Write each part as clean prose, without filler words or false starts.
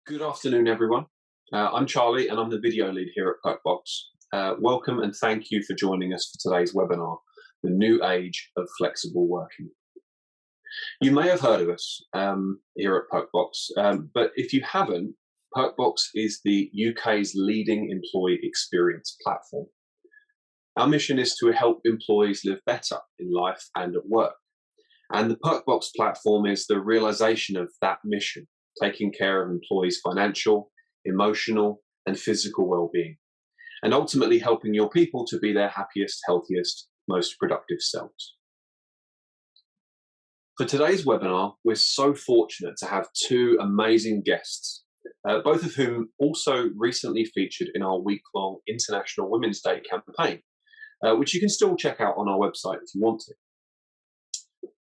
Good afternoon, everyone. I'm Charlie, and I'm the video lead here at Perkbox. Welcome and thank you for joining us for today's webinar, The New Age of Flexible Working. You may have heard of us here at Perkbox, but if you haven't, Perkbox is the UK's leading employee experience platform. Our mission is to help employees live better in life and at work. And the Perkbox platform is the realization of that mission, taking care of employees' financial, emotional, and physical well-being, and ultimately helping your people to be their happiest, healthiest, most productive selves. For today's webinar, we're so fortunate to have two amazing guests, both of whom also recently featured in our week-long International Women's Day campaign, which you can still check out on our website if you want to.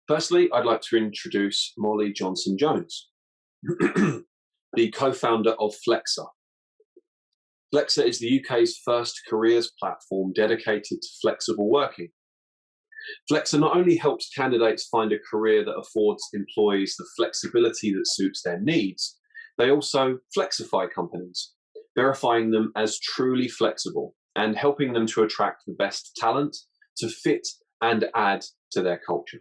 Firstly, I'd like to introduce Molly Johnson-Jones, the co-founder of Flexa. Flexa is the UK's first careers platform dedicated to flexible working. Flexa not only helps candidates find a career that affords employees the flexibility that suits their needs, they also flexify companies, verifying them as truly flexible and helping them to attract the best talent to fit and add to their culture.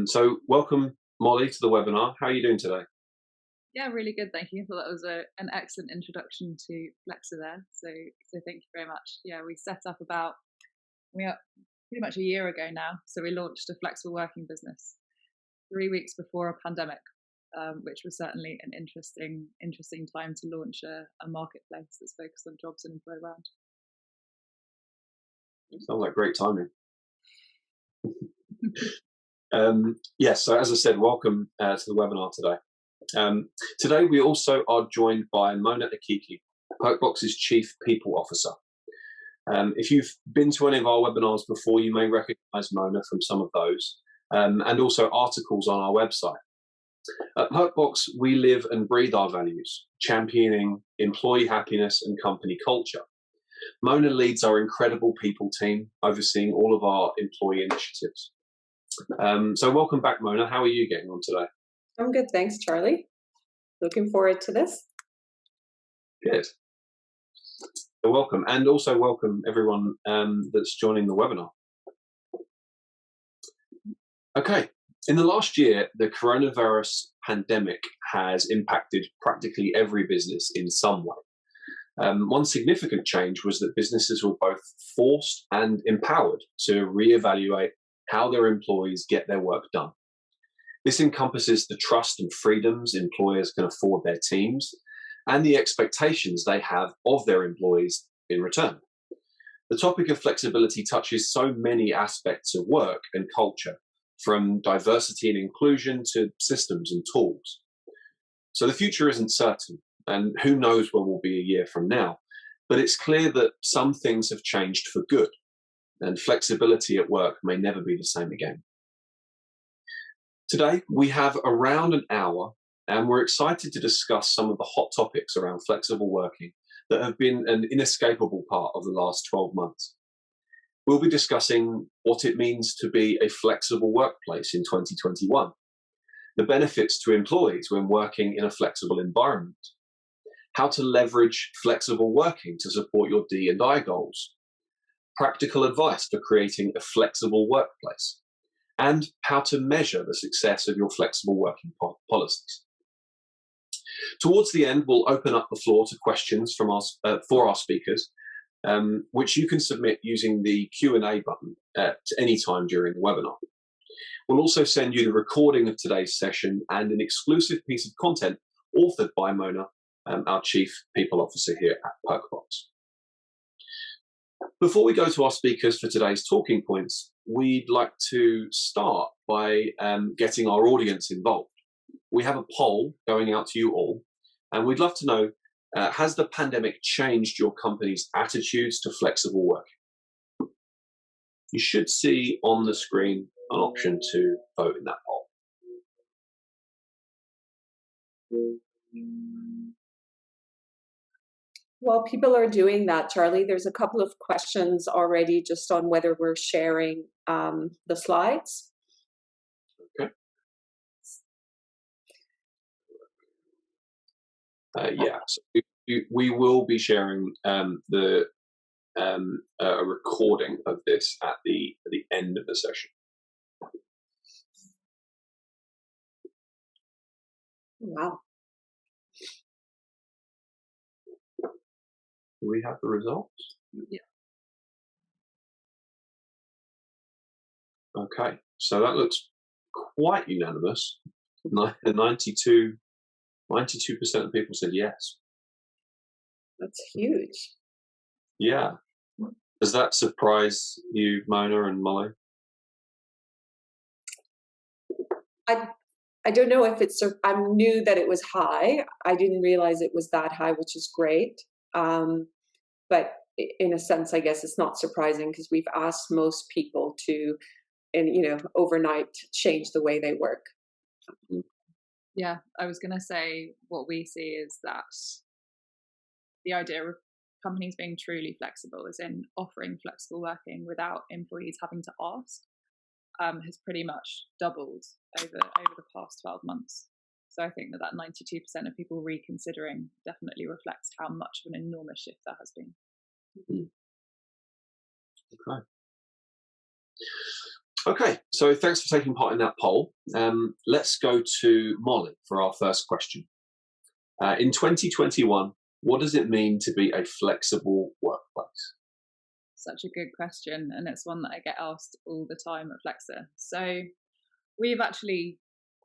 So welcome, Molly, to the webinar. How are you doing today? Yeah, really good, thank you. I thought that was an excellent introduction to Flexa there. So thank you very much. Yeah, we set up we are pretty much a year ago now. So we launched a flexible working business 3 weeks before a pandemic, which was certainly an interesting time to launch a marketplace that's focused on jobs and employer brand. Sounds like great timing. Yes, so as I said, welcome to the webinar today. Today we also are joined by Mona Akiki, Perkbox's Chief People Officer. If you've been to any of our webinars before, you may recognize Mona from some of those, and also articles on our website. At Perkbox, we live and breathe our values, championing employee happiness and company culture. Mona leads our incredible people team, overseeing all of our employee initiatives. So welcome back, Mona. How are you getting on today? I'm good, thanks, Charlie. Looking forward to this. Good. So welcome, and also welcome everyone that's joining the webinar. Okay, in the last year, the coronavirus pandemic has impacted practically every business in some way. One significant change was that businesses were both forced and empowered to reevaluate how their employees get their work done. This encompasses the trust and freedoms employers can afford their teams and the expectations they have of their employees in return. The topic of flexibility touches so many aspects of work and culture, from diversity and inclusion to systems and tools. So the future isn't certain, and who knows where we'll be a year from now, but it's clear that some things have changed for good, and flexibility at work may never be the same again. Today, we have around an hour, and we're excited to discuss some of the hot topics around flexible working that have been an inescapable part of the last 12 months. We'll be discussing what it means to be a flexible workplace in 2021, the benefits to employees when working in a flexible environment, how to leverage flexible working to support your D&I goals, practical advice for creating a flexible workplace, and how to measure the success of your flexible working policies. Towards the end, we'll open up the floor to questions from for our speakers, which you can submit using the Q&A button at any time during the webinar. We'll also send you the recording of today's session and an exclusive piece of content authored by Mona, our Chief People Officer here at Perkbox. Before we go to our speakers for today's talking points, we'd like to start by getting our audience involved. We have a poll going out to you all, and we'd love to know, has the pandemic changed your company's attitudes to flexible working? You should see on the screen an option to vote in that poll. While people are doing that, Charlie, there's a couple of questions already just on whether we're sharing the slides. Okay. Yeah, so we will be sharing a recording of this at the end of the session. Wow. Do we have the results? Yeah. Okay, so that looks quite unanimous. 92% of people said yes. That's huge. Yeah. Does that surprise you, Mona and Molly? I don't know if I knew that it was high. I didn't realize it was that high, which is great. But in a sense, I guess it's not surprising because we've asked most people to, overnight change the way they work. Yeah, I was going to say what we see is that the idea of companies being truly flexible, as in offering flexible working without employees having to ask, has pretty much doubled over the past 12 months. So I think that 92% of people reconsidering definitely reflects how much of an enormous shift that has been. Okay, so thanks for taking part in that poll. Let's go to Molly for our first question. In 2021, what does it mean to be a flexible workplace? Such a good question, and it's one that I get asked all the time at Flexa. So we've actually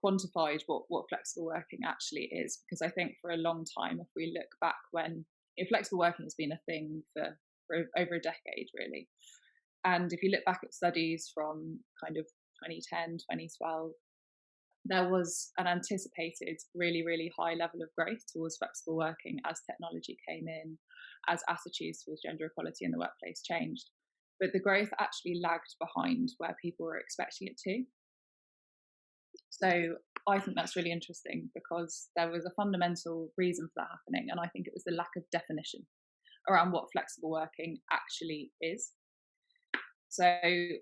quantified what flexible working actually is, because I think for a long time, if we look back when flexible working has been a thing for over a decade, really. And if you look back at studies from kind of 2010, 2012, there was an anticipated really, really high level of growth towards flexible working as technology came in, as attitudes towards gender equality in the workplace changed. But the growth actually lagged behind where people were expecting it to. So I think that's really interesting because there was a fundamental reason for that happening. And I think it was the lack of definition around what flexible working actually is. So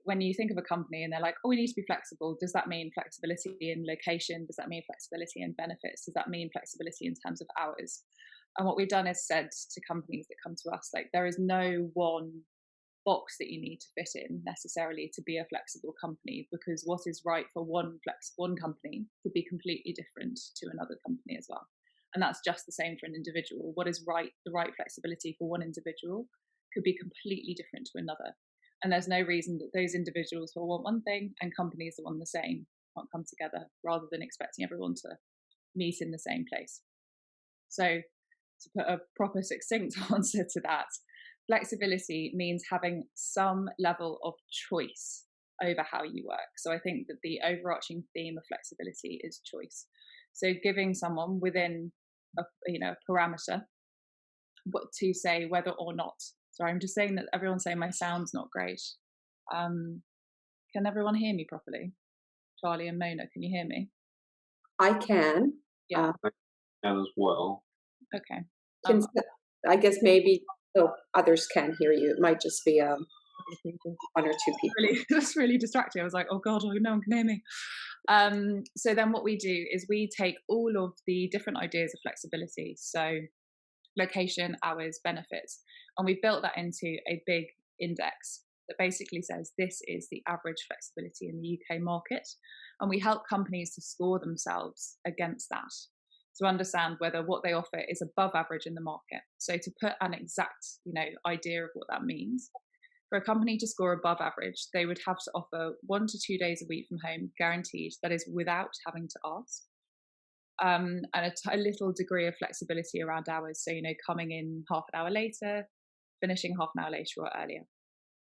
when you think of a company and they're like, oh, we need to be flexible, does that mean flexibility in location? Does that mean flexibility in benefits? Does that mean flexibility in terms of hours? And what we've done is said to companies that come to us, like, there is no one box that you need to fit in necessarily to be a flexible company, because what is right for one company could be completely different to another company as well. And that's just the same for an individual. What is the right flexibility for one individual could be completely different to another. And there's no reason that those individuals who want one thing and companies that want the same can't come together, rather than expecting everyone to meet in the same place. So to put a proper succinct answer to that, flexibility means having some level of choice over how you work. So I think that the overarching theme of flexibility is choice. So giving someone within a parameter to say whether or not. Sorry, I'm just saying that everyone's saying my sound's not great. Can everyone hear me properly? Charlie and Mona, can you hear me? I can. Yeah. I can as well. Okay. I guess maybe others can hear you. It might just be one or two people. It's really distracting. I was like, oh God, no one can hear me. So then what we do is we take all of the different ideas of flexibility. So location, hours, benefits, and we built that into a big index that basically says this is the average flexibility in the UK market, and we help companies to score themselves against that, to understand whether what they offer is above average in the market. So to put an exact idea of what that means, for a company to score above average, they would have to offer 1 to 2 days a week from home guaranteed, that is without having to ask. And a little degree of flexibility around hours. So, coming in half an hour later, finishing half an hour later or earlier.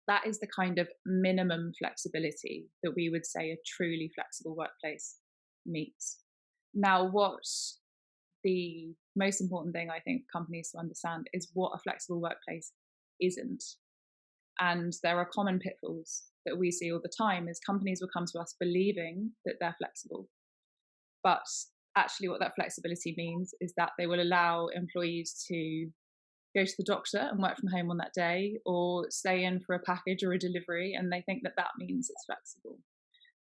That is the kind of minimum flexibility that we would say a truly flexible workplace meets. Now, what the most important thing I think for companies to understand is what a flexible workplace isn't. And there are common pitfalls that we see all the time, is companies will come to us believing that they're flexible. But actually what that flexibility means is that they will allow employees to go to the doctor and work from home on that day, or stay in for a package or a delivery, and they think that means it's flexible.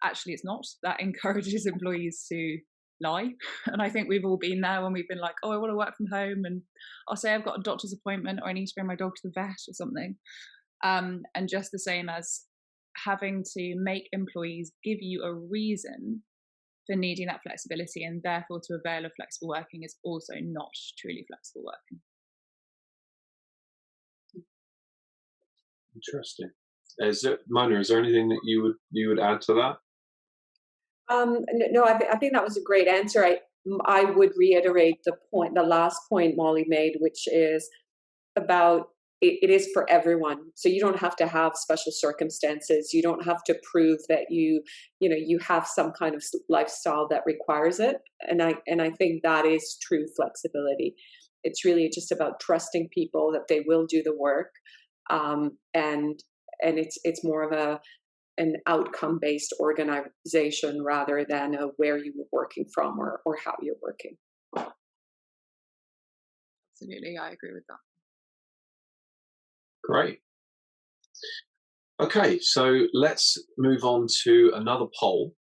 Actually, it's not. That encourages employees to lie. And I think we've all been there when we've been like, oh, I want to work from home, and I'll say I've got a doctor's appointment or I need to bring my dog to the vet or something. And just the same as having to make employees give you a reason for needing that flexibility, and therefore to avail of flexible working is also not truly flexible working. Interesting. Mona, is there anything that you would add to that? No, I think that was a great answer. I would reiterate the last point Molly made, which is about it is for everyone. So you don't have to have special circumstances. You don't have to prove that you have some kind of lifestyle that requires it. And I think that is true flexibility. It's really just about trusting people that they will do the work, and it's more of an outcome-based organization rather than where you were working from or how you're working. Absolutely, I agree with that. Great. Okay, so let's move on to another poll.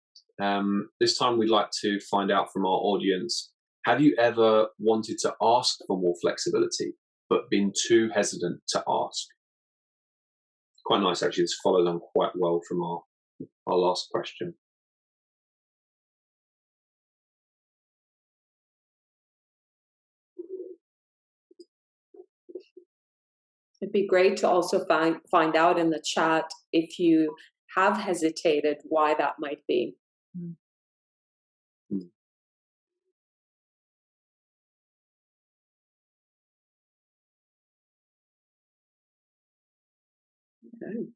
This time we'd like to find out from our audience, have you ever wanted to ask for more flexibility, but been too hesitant to ask? Quite nice, actually. This follows on quite well from our last question. It'd be great to also find out in the chat if you have hesitated, why that might be. Okay.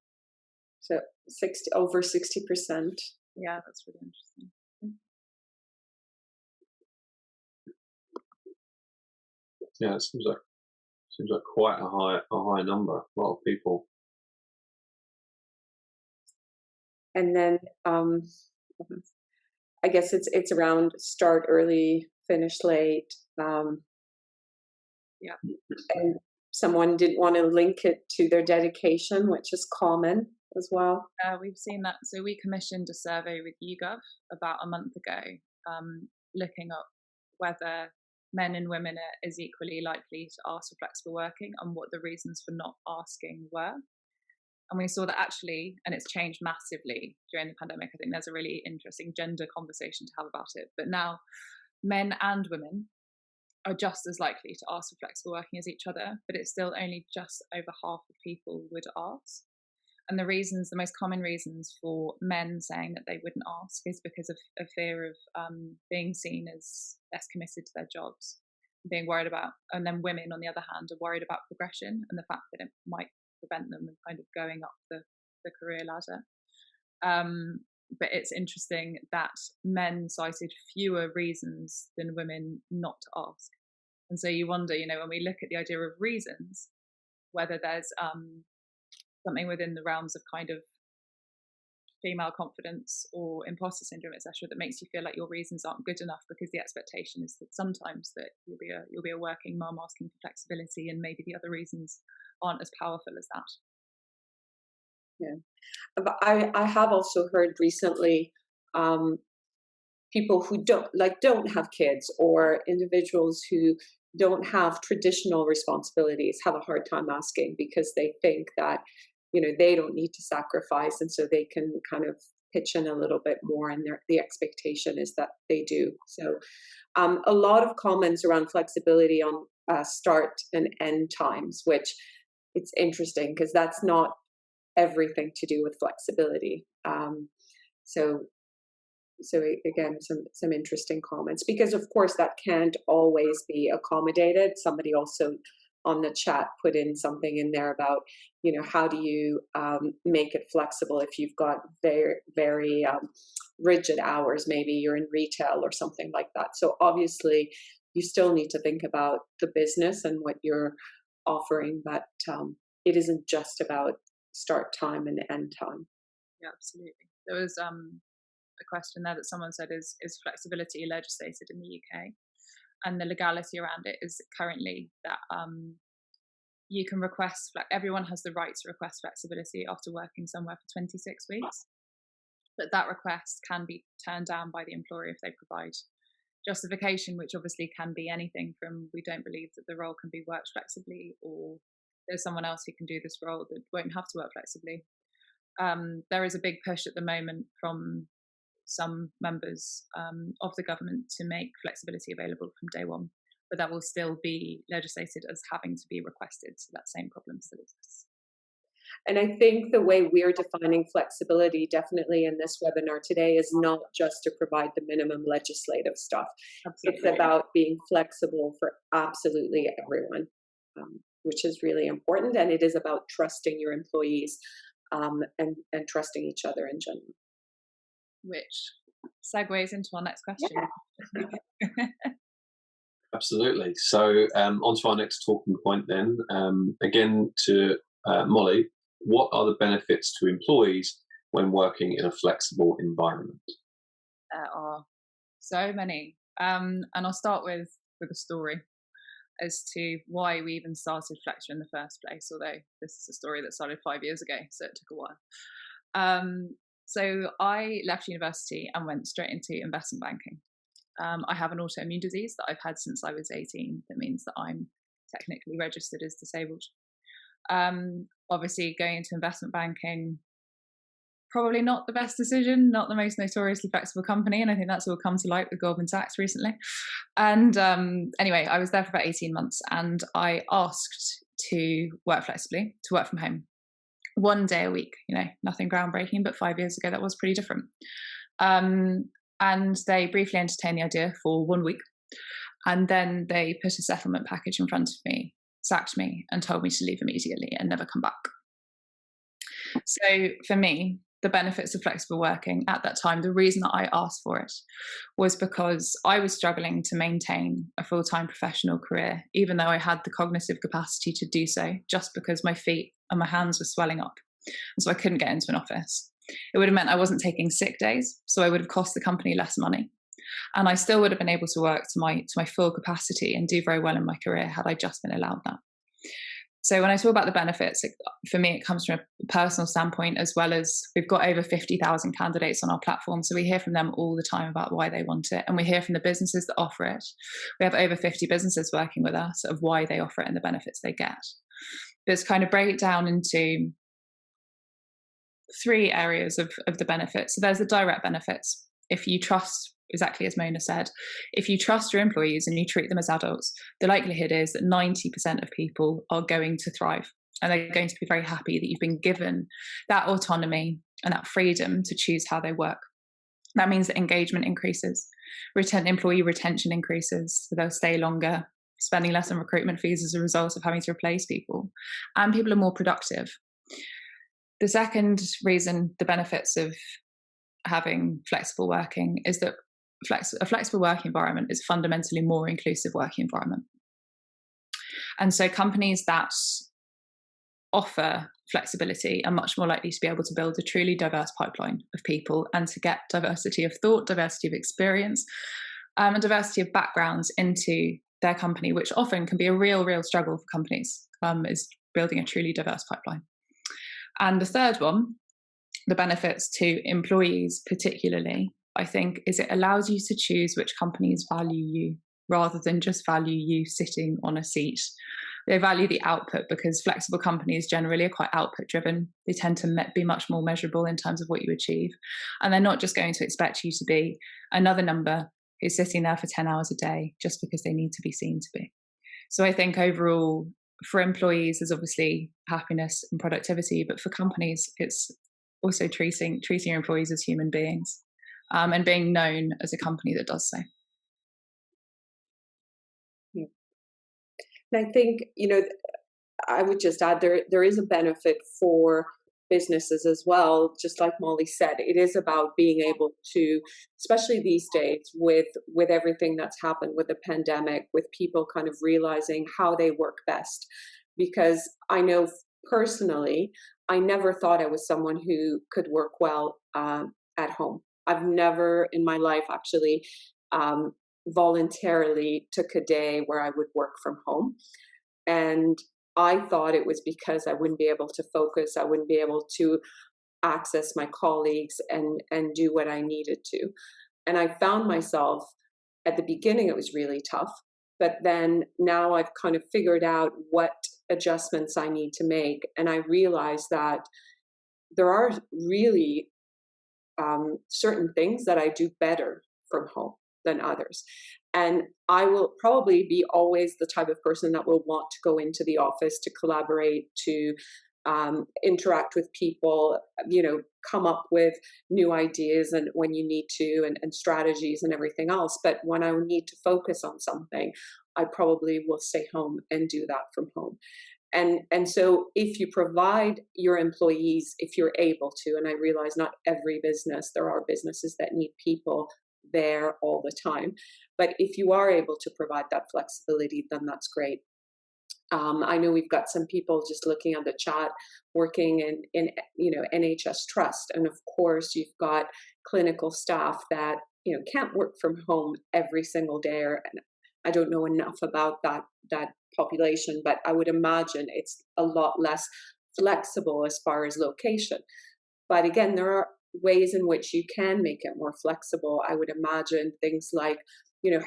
So over 60%. Yeah, that's really interesting. Yeah, it seems like quite a high number. A lot of people. And then I guess it's around start early, finish late. Yeah. And someone didn't want to link it to their dedication, which is common as well. We've seen that. So we commissioned a survey with YouGov about a month ago, looking at whether men and women are as equally likely to ask for flexible working and what the reasons for not asking were. And we saw that actually, and it's changed massively during the pandemic. I think there's a really interesting gender conversation to have about it. But now men and women are just as likely to ask for flexible working as each other, but it's still only just over half of people would ask. And the most common reasons for men saying that they wouldn't ask is because of a fear of being seen as less committed to their jobs, being worried about, and then women, on the other hand, are worried about progression and the fact that it might prevent them of kind of going up the career ladder. But it's interesting that men cited fewer reasons than women not to ask. And so you wonder, when we look at the idea of reasons, whether there's something within the realms of kind of female confidence or imposter syndrome, etc., that makes you feel like your reasons aren't good enough, because the expectation is that sometimes that you'll be a working mum asking for flexibility, and maybe the other reasons aren't as powerful as that. Yeah, but I have also heard recently people who don't have kids, or individuals who don't have traditional responsibilities, have a hard time asking because they think that they don't need to sacrifice, and so they can kind of pitch in a little bit more, and the expectation is that they do. So a lot of comments around flexibility on start and end times, which it's interesting because that's not everything to do with flexibility. So again, some interesting comments, because of course that can't always be accommodated. Somebody also on the chat put in something in there about, how do you make it flexible if you've got very, very rigid hours, maybe you're in retail or something like that. So obviously you still need to think about the business and what you're offering, but it isn't just about start time and end time. Yeah, absolutely. There was a question there that someone said, is flexibility legislated in the UK? And the legality around it is currently that you can request, everyone has the right to request flexibility after working somewhere for 26 weeks, but that request can be turned down by the employer if they provide justification, which obviously can be anything from we don't believe that the role can be worked flexibly, or there's someone else who can do this role that won't have to work flexibly. There is a big push at the moment from some members of the government to make flexibility available from day one, but that will still be legislated as having to be requested, so that same problem still exists. And I think the way we're defining flexibility definitely in this webinar today is not just to provide the minimum legislative stuff. Absolutely. It's about being flexible for absolutely everyone, which is really important. And it is about trusting your employees and trusting each other in general. Which segues into our next question. Yeah. Absolutely. So on to our next talking point then. Again, to Molly, what are the benefits to employees when working in a flexible environment? There are so many. And I'll start with a story as to why we even started Flexa in the first place, although this is a story that started 5 years ago, so it took a while. So I left university and went straight into investment banking. I have an autoimmune disease that I've had since I was 18. That means that I'm technically registered as disabled. Obviously, going into investment banking, probably not the best decision, not the most notoriously flexible company, and I think that's all come to light with Goldman Sachs recently. And anyway, I was there for about 18 months, and I asked to work flexibly, to work from home. 1 day a week, nothing groundbreaking, but 5 years ago that was pretty different. And they briefly entertained the idea for 1 week, and then they put a settlement package in front of me, sacked me, and told me to leave immediately and never come back. So for me, the benefits of flexible working at that time, the reason that I asked for it was because I was struggling to maintain a full-time professional career, even though I had the cognitive capacity to do so, just because my feet and my hands were swelling up. And so I couldn't get into an office. It would have meant I wasn't taking sick days, so I would have cost the company less money. And I still would have been able to work to my full capacity and do very well in my career had I just been allowed that. So when I talk about the benefits, for me, it comes from a personal standpoint, as well as we've got over 50,000 candidates on our platform. So we hear from them all the time about why they want it. And we hear from the businesses that offer it. We have over 50 businesses working with us of why they offer it and the benefits they get. But it's kind of break it down into 3 areas of the benefits. So there's the direct benefits. If you trust, exactly as Mona said, if you trust your employees and you treat them as adults, the likelihood is that 90% of people are going to thrive, and they're going to be very happy that you've been given that autonomy and that freedom to choose how they work. That means that engagement increases, employee retention increases, so they'll stay longer, spending less on recruitment fees as a result of having to replace people, and people are more productive. The second reason, the benefits of having flexible working, is that a flexible working environment is fundamentally more inclusive working environment. And so companies that offer flexibility are much more likely to be able to build a truly diverse pipeline of people and to get diversity of thought, diversity of experience, and diversity of backgrounds into their company, which often can be a real struggle for companies, is building a truly diverse pipeline. And the third one, the benefits to employees particularly, I think, is it allows you to choose which companies value you rather than just value you sitting on a seat. They value the output, because flexible companies generally are quite output driven. They tend to be much more measurable in terms of what you achieve. And they're not just going to expect you to be another number who's sitting there for 10 hours a day just because they need to be seen to be. So I think overall, for employees, there's obviously happiness and productivity, but for companies, it's also treating your employees as human beings, and being known as a company that does so. Yeah. And I think, I would just add there is a benefit for businesses as well. Just like Molly said, it is about being able to, especially these days with everything that's happened with the pandemic, with people kind of realizing how they work best. Because I know personally, I never thought I was someone who could work well at home. I've never in my life actually voluntarily took a day where I would work from home. And I thought it was because I wouldn't be able to focus, I wouldn't be able to access my colleagues and do what I needed to. And I found myself at the beginning, it was really tough. But then now I've kind of figured out what adjustments I need to make. And I realize that there are really certain things that I do better from home than others. And I will probably be always the type of person that will want to go into the office to collaborate, to interact with people, come up with new ideas and when you need to, and strategies and everything else. But when I need to focus on something, I probably will stay home and do that from home. And so if you provide your employees, if you're able to, and I realize not every business, there are businesses that need people there all the time, but if you are able to provide that flexibility, then that's great. I know we've got some people just looking at the chat working in NHS Trust, and of course you've got clinical staff that can't work from home every single day. And I don't know enough about that population, but I would imagine it's a lot less flexible as far as location. But again, there are ways in which you can make it more flexible. I would imagine things like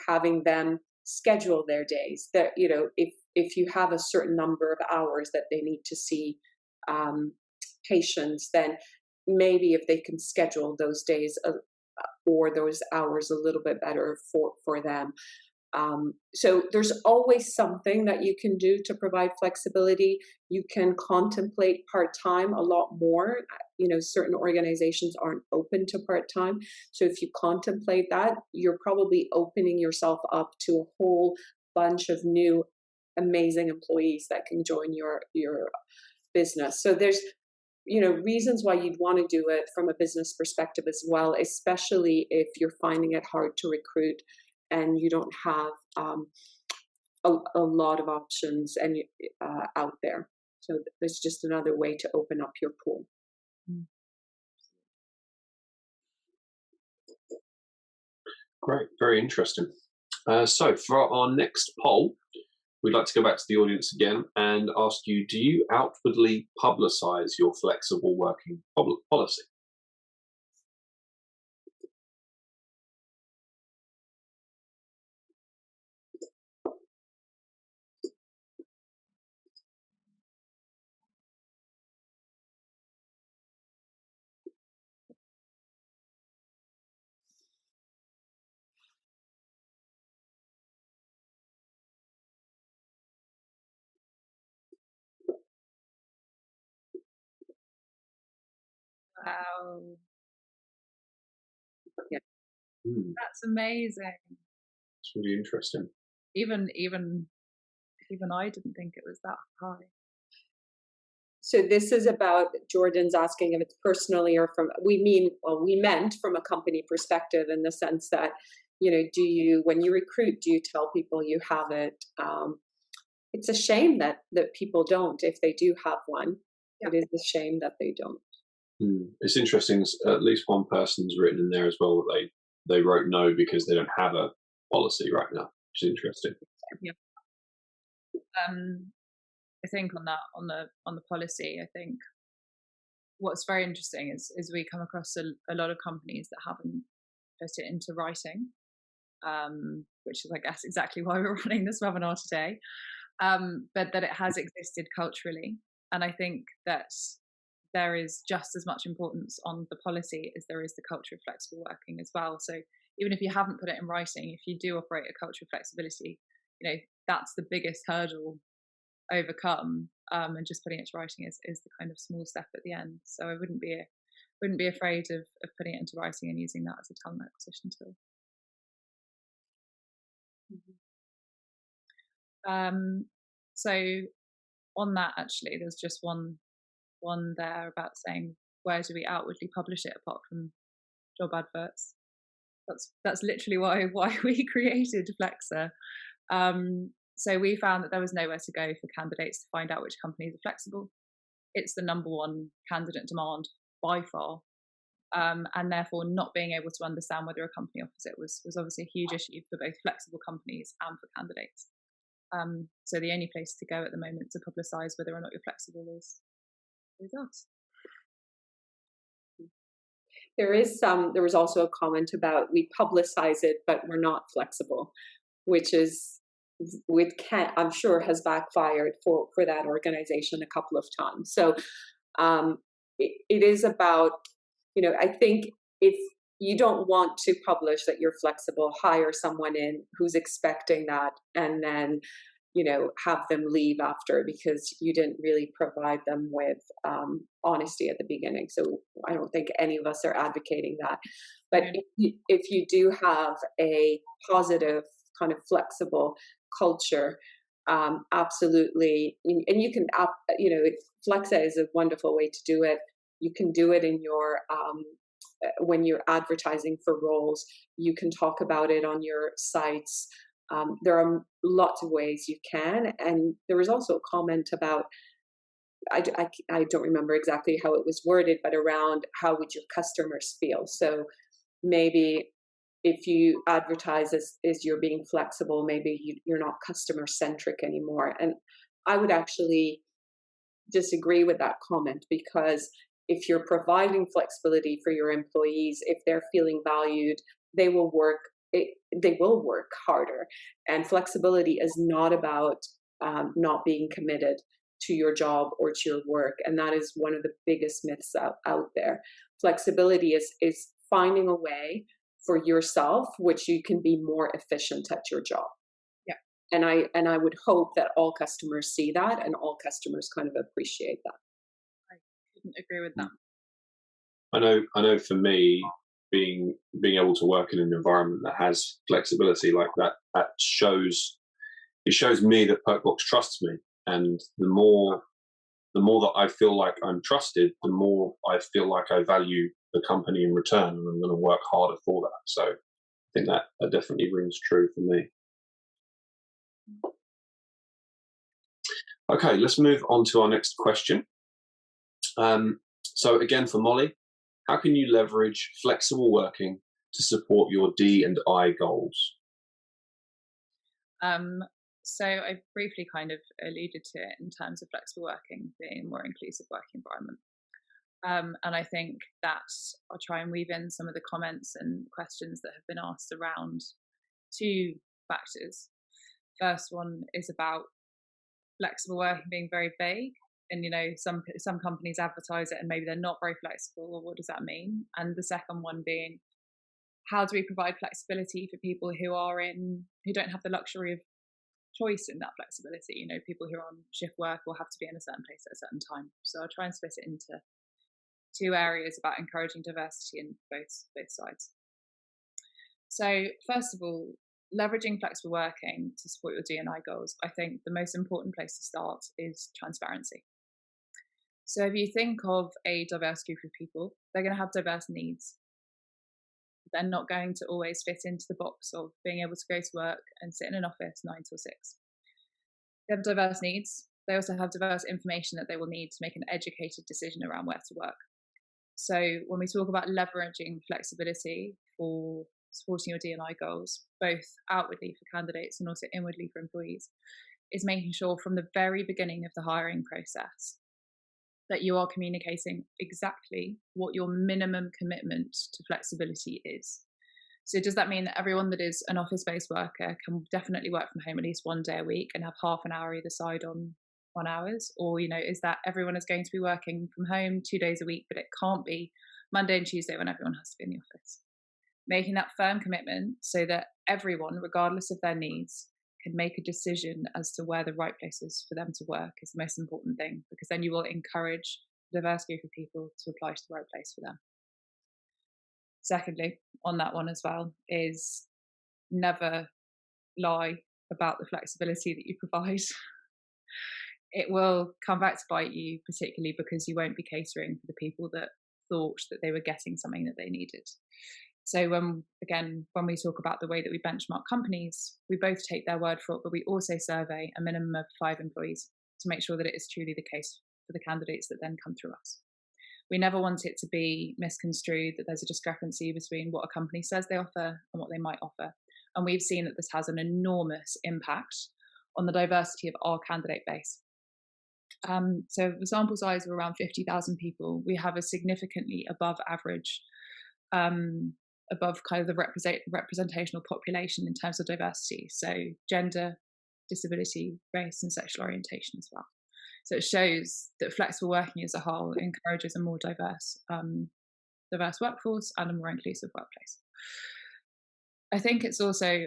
having them schedule their days. That if you have a certain number of hours that they need to see patients, then maybe if they can schedule those days or those hours a little bit better for them. So there's always something that you can do to provide flexibility. You can contemplate part-time a lot more. Certain organizations aren't open to part-time. So if you contemplate that, you're probably opening yourself up to a whole bunch of new amazing employees that can join your business. So there's reasons why you'd want to do it from a business perspective as well, especially if you're finding it hard to recruit and you don't have a lot of options and out there. So there's just another way to open up your pool. Great, very interesting. So for our next poll, we'd like to go back to the audience again and ask you, do you outwardly publicize your flexible working policy? Wow, Yeah. that's amazing. It's really interesting. Even I didn't think it was that high. So this is about, Jordan's asking if it's personally or we meant from a company perspective, in the sense that, do you, when you recruit, do you tell people you have it? It's a shame that people don't, if they do have one. Yeah. It is a shame that they don't. It's interesting. At least one person's written in there as well that they wrote no because they don't have a policy right now, which is interesting. Yeah. I think on the policy, I think what's very interesting is we come across a lot of companies that haven't put it into writing, which is, I guess, exactly why we're running this webinar today, but that it has existed culturally. And I think that there is just as much importance on the policy as there is the culture of flexible working as well. So even if you haven't put it in writing, if you do operate a culture of flexibility, that's the biggest hurdle overcome, and just putting it to writing is the kind of small step at the end. So I wouldn't be afraid of putting it into writing and using that as a talent acquisition tool. So on that, actually, there's just one there about saying, where do we outwardly publish it apart from job adverts? That's literally why we created Flexa. So we found that there was nowhere to go for candidates to find out which companies are flexible. It's the number one candidate demand by far, and therefore not being able to understand whether a company offers it was obviously a huge issue for both flexible companies and for candidates. So the only place to go at the moment to publicise whether or not you're flexible is us. There was also a comment about we publicize it, but we're not flexible, which is, I'm sure has backfired for that organization a couple of times. So it is about, I think if you don't want to publish that you're flexible, hire someone in who's expecting that, and then have them leave after because you didn't really provide them with honesty at the beginning. So I don't think any of us are advocating that. But if you do have a positive kind of flexible culture, absolutely, and you can, Flexa is a wonderful way to do it. You can do it in your when you're advertising for roles. You can talk about it on your sites. There are lots of ways you can. And there was also a comment about, I don't remember exactly how it was worded, but around how would your customers feel. So maybe if you advertise as you're being flexible, maybe you're not customer centric anymore. And I would actually disagree with that comment, because if you're providing flexibility for your employees, if they're feeling valued, they will work harder. And flexibility is not about not being committed to your job or to your work. And that is one of the biggest myths out there. Flexibility is finding a way for yourself which you can be more efficient at your job. Yeah. And I would hope that all customers see that and all customers kind of appreciate that. I couldn't agree with that. I know for me, being able to work in an environment that has flexibility like that, it shows me that Perkbox trusts me. And the more that I feel like I'm trusted, the more I feel like I value the company in return, and I'm going to work harder for that. So I think that definitely rings true for me. Okay, let's move on to our next question. So again, for Molly, how can you leverage flexible working to support your D&I goals? So I briefly kind of alluded to it in terms of flexible working being a more inclusive working environment. And I think that I'll try and weave in some of the comments and questions that have been asked around two factors. First one is about flexible working being very vague. And, some companies advertise it and maybe they're not very flexible. Well, what does that mean? And the second one being, how do we provide flexibility for people who don't have the luxury of choice in that flexibility? People who are on shift work will have to be in a certain place at a certain time. So I'll try and split it into two areas about encouraging diversity in both sides. So first of all, leveraging flexible working to support your D&I goals. I think the most important place to start is transparency. So if you think of a diverse group of people, they're going to have diverse needs. They're not going to always fit into the box of being able to go to work and sit in an office 9 till 6. They have diverse needs. They also have diverse information that they will need to make an educated decision around where to work. So when we talk about leveraging flexibility for supporting your D&I goals, both outwardly for candidates and also inwardly for employees, is making sure from the very beginning of the hiring process that you are communicating exactly what your minimum commitment to flexibility is. So does that mean that everyone that is an office-based worker can definitely work from home at least one day a week and have half an hour either side on hours? Or, is that everyone is going to be working from home 2 days a week, but it can't be Monday and Tuesday when everyone has to be in the office? Making that firm commitment so that everyone, regardless of their needs, can make a decision as to where the right place is for them to work is the most important thing, because then you will encourage a diverse group of people to apply to the right place for them. Secondly, on that one as well, is never lie about the flexibility that you provide. It will come back to bite you, particularly because you won't be catering for the people that thought that they were getting something that they needed. So when we talk about the way that we benchmark companies, we both take their word for it, but we also survey a minimum of 5 employees to make sure that it is truly the case for the candidates that then come through us. We never want it to be misconstrued that there's a discrepancy between what a company says they offer and what they might offer. And we've seen that this has an enormous impact on the diversity of our candidate base. So the sample size of around 50,000 people, we have a significantly above average above kind of the representational population in terms of diversity. So gender, disability, race, and sexual orientation as well. So it shows that flexible working as a whole encourages a more diverse workforce and a more inclusive workplace. I think it's also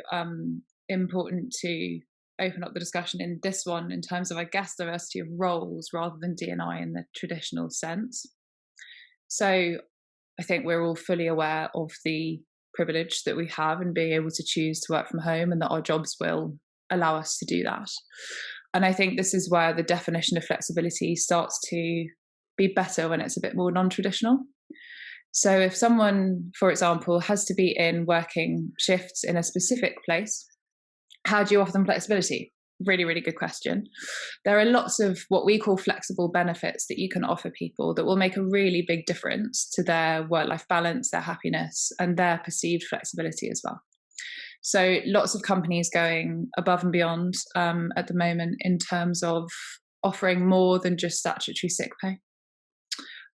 important to open up the discussion in this one in terms of, I guess, diversity of roles rather than D&I in the traditional sense. So I think we're all fully aware of the privilege that we have in being able to choose to work from home, and that our jobs will allow us to do that. And I think this is where the definition of flexibility starts to be better when it's a bit more non-traditional. So if someone, for example, has to be in working shifts in a specific place, how do you offer them flexibility? Really, really good question. There are lots of what we call flexible benefits that you can offer people that will make a really big difference to their work-life balance, their happiness, and their perceived flexibility as well. So lots of companies going above and beyond at the moment in terms of offering more than just statutory sick pay,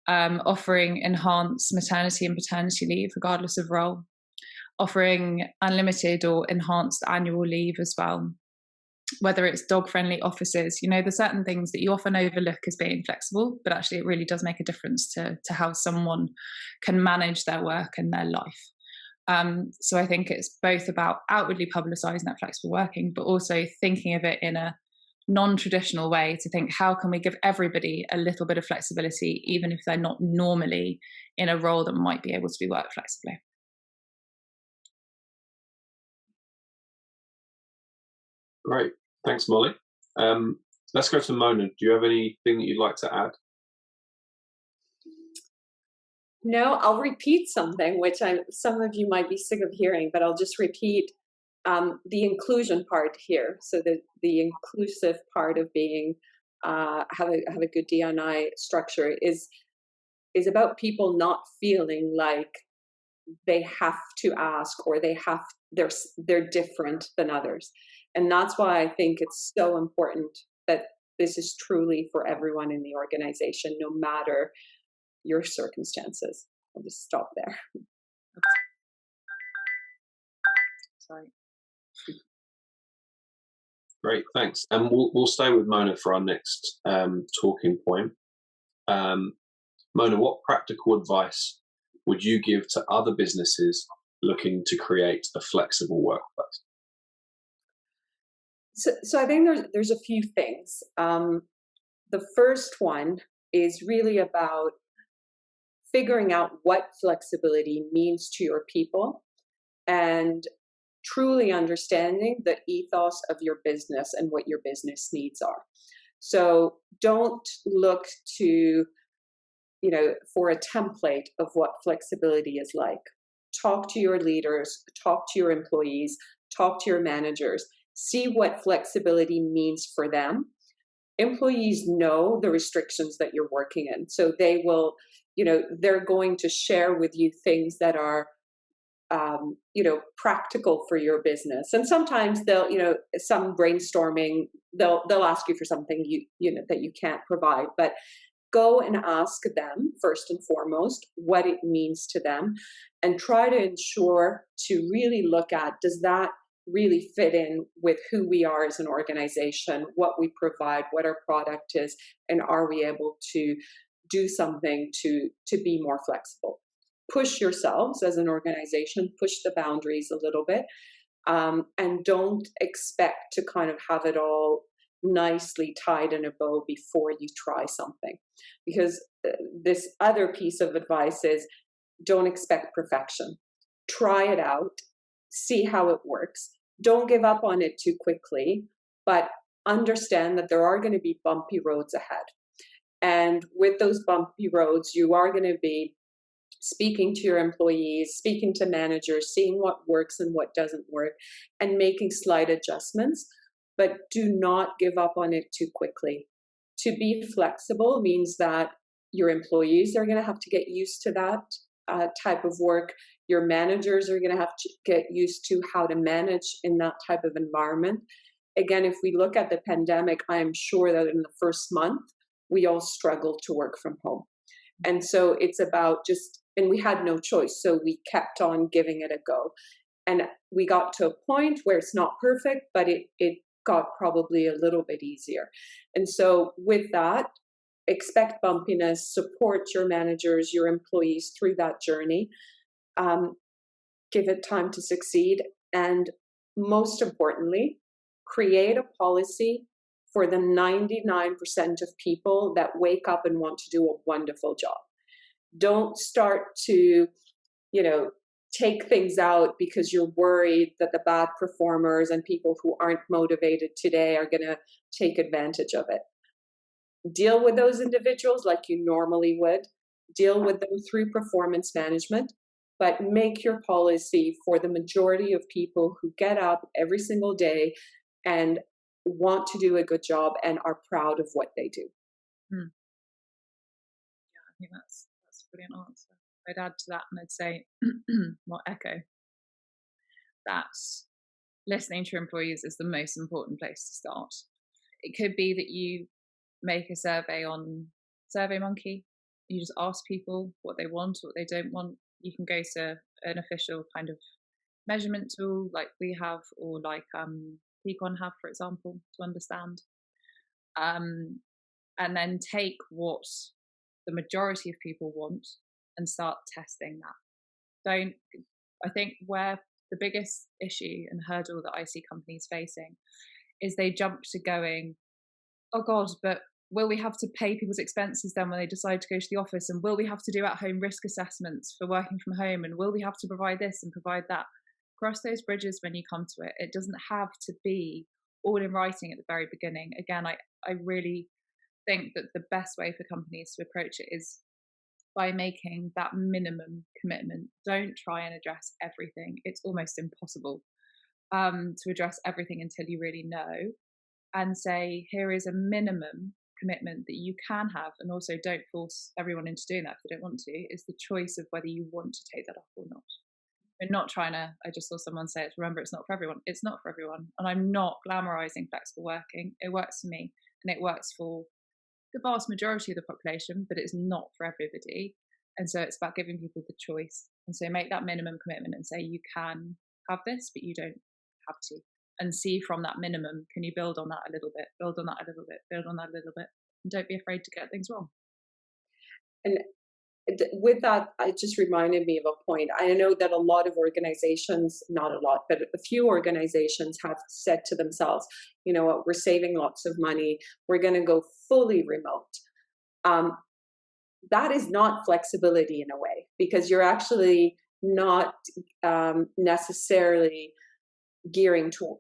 offering enhanced maternity and paternity leave regardless of role, offering unlimited or enhanced annual leave as well, whether it's dog-friendly offices. You know, there's certain things that you often overlook as being flexible, but actually it really does make a difference to how someone can manage their work and their life. So I think it's both about outwardly publicising that flexible working, but also thinking of it in a non-traditional way to think, how can we give everybody a little bit of flexibility, even if they're not normally in a role that might be able to be worked flexibly. Great. Thanks, Molly. Let's go to Mona. Do you have anything that you'd like to add? No, I'll repeat something, which some of you might be sick of hearing, but I'll just repeat the inclusion part here. So the inclusive part of being have a good D&I structure is about people not feeling like they have to ask or they're different than others. And that's why I think it's so important that this is truly for everyone in the organization, no matter your circumstances. I'll just stop there. Sorry. Great, thanks. And we'll stay with Mona for our next talking point. Mona, what practical advice would you give to other businesses looking to create a flexible workplace? So I think there's a few things. The first one is really about figuring out what flexibility means to your people and truly understanding the ethos of your business and what your business needs are. So don't look to, for a template of what flexibility is like. Talk to your leaders, talk to your employees, talk to your managers, see what flexibility means for them. Employees know the restrictions that you're working in. So they will, they're going to share with you things that are, practical for your business. And sometimes they'll, some brainstorming, they'll ask you for something that you can't provide, but go and ask them first and foremost what it means to them, and try to ensure to really look at, does that really fit in with who we are as an organization, what we provide, what our product is, and are we able to do something to be more flexible? Push yourselves as an organization, push the boundaries a little bit, and don't expect to kind of have it all nicely tied in a bow before you try something. Because this other piece of advice is, don't expect perfection. Try it out, see how it works. Don't give up on it too quickly, but understand that there are going to be bumpy roads ahead. And with those bumpy roads, you are going to be speaking to your employees, speaking to managers, seeing what works and what doesn't work, and making slight adjustments. But do not give up on it too quickly. To be flexible means that your employees are going to have to get used to that type of work. Your managers are going to have to get used to how to manage in that type of environment. Again, if we look at the pandemic, I am sure that in the first month, we all struggled to work from home. And so it's about just and we had no choice. So we kept on giving it a go. And we got to a point where it's not perfect, but it got probably a little bit easier. And so with that, expect bumpiness, support your managers, your employees through that journey, give it time to succeed, and most importantly, create a policy for the 99% of people that wake up and want to do a wonderful job. Don't start to, take things out because you're worried that the bad performers and people who aren't motivated today are going to take advantage of it. Deal with those individuals like you normally would. Deal with them through performance management, but make your policy for the majority of people who get up every single day and want to do a good job and are proud of what they do. Yeah, I think that's a brilliant answer. I'd add to that and I'd say, well, echo, that listening to your employees is the most important place to start. It could be that you make a survey on SurveyMonkey. You just ask people what they want, what they don't want. You can go to an official kind of measurement tool like we have, or like Peakon have, for example, to understand. And then take what the majority of people want and start testing that. I think where the biggest issue and hurdle that I see companies facing is they jump to going, oh God, but will we have to pay people's expenses then when they decide to go to the office? And will we have to do at-home risk assessments for working from home? And will we have to provide this and provide that? Cross those bridges when you come to it. It doesn't have to be all in writing at the very beginning. Again, I really think that the best way for companies to approach it is by making that minimum commitment. Don't try and address everything. It's almost impossible to address everything until you really know. And say, here is a minimum commitment that you can have, and also don't force everyone into doing that if they don't want to. It's the choice of whether you want to take that up or not. We're not trying to, I just saw someone say it, remember, it's not for everyone. It's not for everyone. And I'm not glamorizing flexible working. It works for me and it works for the vast majority of the population, but it's not for everybody. And so it's about giving people the choice. And so make that minimum commitment and say, you can have this, but you don't have to. And see from that minimum, can you build on that a little bit, build on that a little bit, build on that a little bit. And don't be afraid to get things wrong. And with that, it just reminded me of a point. I know that a lot of organizations, not a lot, but a few organizations have said to themselves, you know what, we're saving lots of money. We're going to go fully remote. That is not flexibility in a way, because you're actually not necessarily gearing to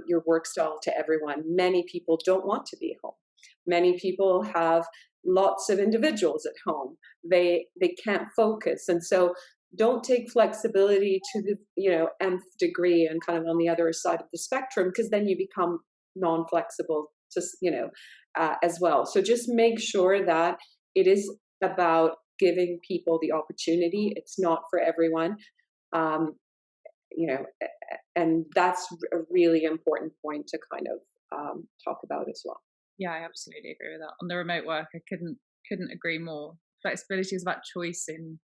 your work style to everyone. Many people don't want to be home. Many people have lots of individuals at home. They can't focus, and so don't take flexibility to the nth degree and kind of on the other side of the spectrum, because then you become non-flexible to as well. So just make sure that it is about giving people the opportunity. It's not for everyone. And that's a really important point to kind of talk about as well. Yeah, I absolutely agree with that. On the remote work, I couldn't agree more. Flexibility is about choice in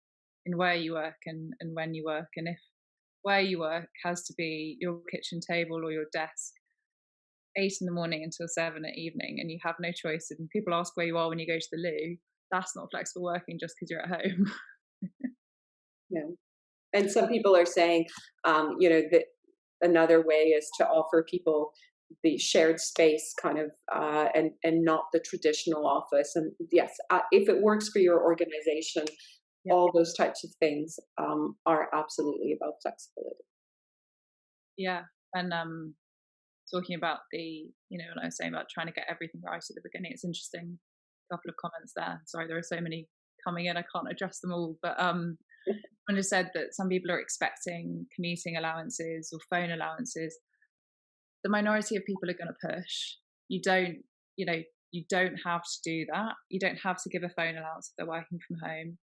where you work and when you work. And if where you work has to be your kitchen table or your desk 8 a.m. until 7 p.m, and you have no choice, and people ask where you are when you go to the loo, that's not flexible working just because you're at home. Yeah. And some people are saying, that another way is to offer people the shared space kind of, and not the traditional office. And yes, if it works for your organization, yeah, all those types of things are absolutely about flexibility. Yeah. And talking about when I was saying about trying to get everything right at the beginning, it's interesting. A couple of comments there. Sorry, there are so many coming in. I can't address them all, but I just said that some people are expecting commuting allowances or phone allowances. The minority of people are going to push. You don't have to do that. You don't have to give a phone allowance if they're working from home.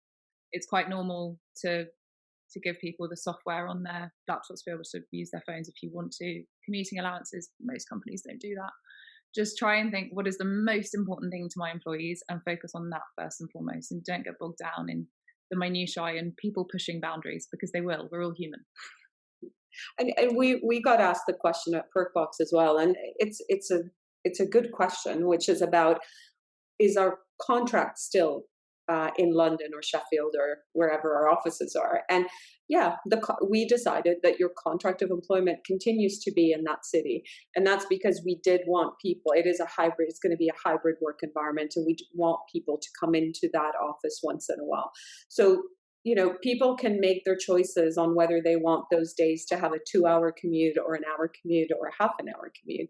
It's quite normal to give people the software on their laptops to be able to use their phones if you want to. Commuting allowances, most companies don't do that. Just try and think, what is the most important thing to my employees, and focus on that first and foremost, and don't get bogged down in the minutiae and people pushing boundaries, because they will. We're all human. And we got asked the question at Perkbox as well, and it's a good question, which is about, is our contract still in London or Sheffield or wherever our offices are? And yeah, we decided that your contract of employment continues to be in that city, and that's because we did want people. It is a hybrid. It's going to be a hybrid work environment, and we want people to come into that office once in a while. So, you know, people can make their choices on whether they want those days to have a 2-hour commute or an hour commute or a half an hour commute.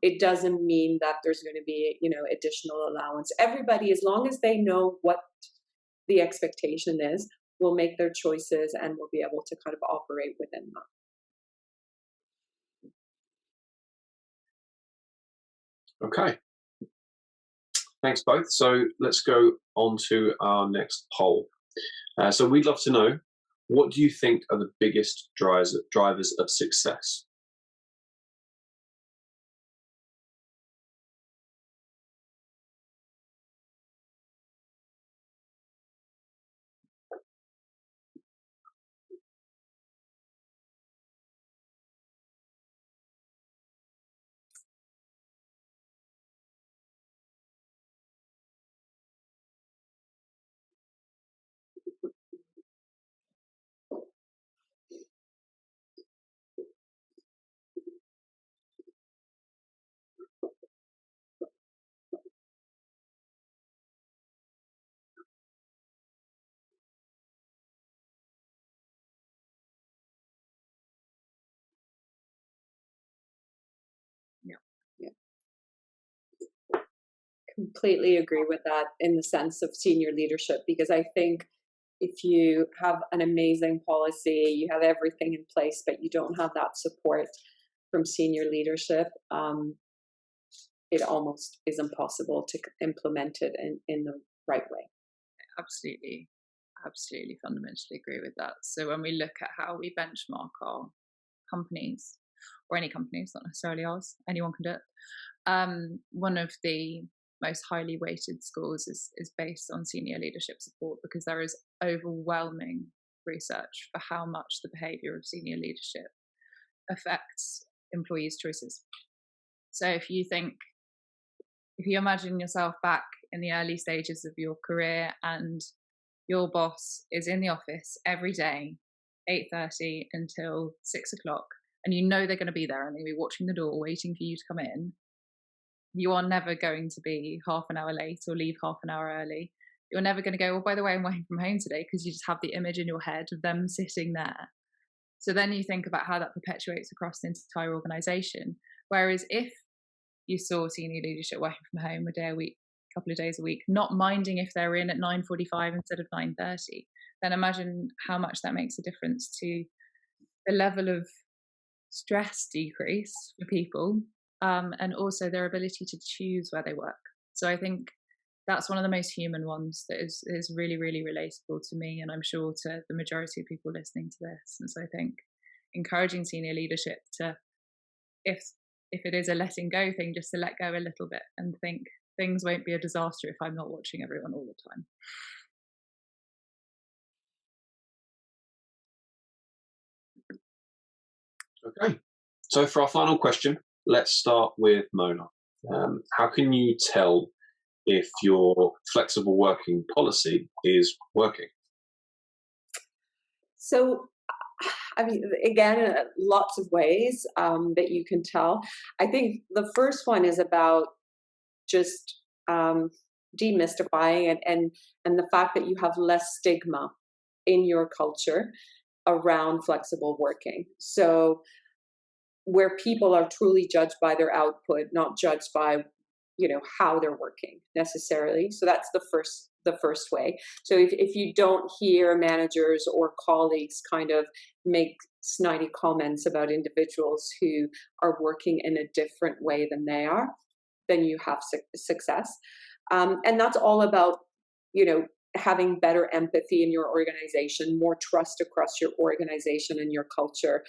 It doesn't mean that there's going to be, you know, additional allowance. Everybody, as long as they know what the expectation is, will make their choices and will be able to kind of operate within that. Okay. Thanks both. So let's go on to our next poll. So we'd love to know, what do you think are the biggest drivers of success? Yeah. Completely agree with that in the sense of senior leadership, because I think if you have an amazing policy, you have everything in place, but you don't have that support from senior leadership, it almost is impossible to implement it in the right way. Absolutely, absolutely fundamentally agree with that. So when we look at how we benchmark our companies, or any companies, not necessarily ours, anyone can do it. One of the most highly weighted scores is based on senior leadership support, because there is overwhelming research for how much the behavior of senior leadership affects employees' choices. So if you imagine yourself back in the early stages of your career, and your boss is in the office every day, 8:30 until 6 o'clock, and you know they're going to be there and they'll be watching the door waiting for you to come in, you are never going to be half an hour late or leave half an hour early. You're never going to go, well, by the way, I'm working from home today, because you just have the image in your head of them sitting there. So then you think about how that perpetuates across the entire organization. Whereas if you saw senior leadership working from home a day a week, a couple of days a week, not minding if they're in at 9:45 instead of 9:30, then imagine how much that makes a difference to the level of stress decrease for people, and also their ability to choose where they work. So I think that's one of the most human ones that is really, really relatable to me, and I'm sure to the majority of people listening to this. And so I think encouraging senior leadership to, if it is a letting go thing, just to let go a little bit and think things won't be a disaster if I'm not watching everyone all the time. Okay. So for our final question, let's start with Mona. How can you tell if your flexible working policy is working? So, I mean, again, lots of ways that you can tell. I think the first one is about just demystifying it, and the fact that you have less stigma in your culture around flexible working. So where people are truly judged by their output, not judged by, you know, how they're working necessarily. So that's the first way. So if you don't hear managers or colleagues kind of make snidey comments about individuals who are working in a different way than they are, then you have success. And that's all about, you know, having better empathy in your organization, more trust across your organization and your culture.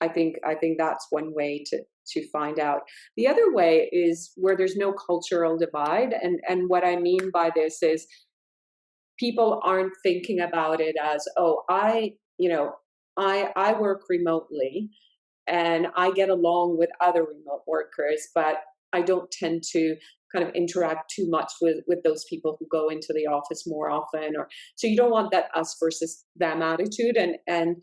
I think that's one way to find out. The other way is where there's no cultural divide, and what I mean by this is people aren't thinking about it as, oh, I work remotely and I get along with other remote workers, but I don't tend to kind of interact too much with those people who go into the office more often. Or so you don't want that us versus them attitude. And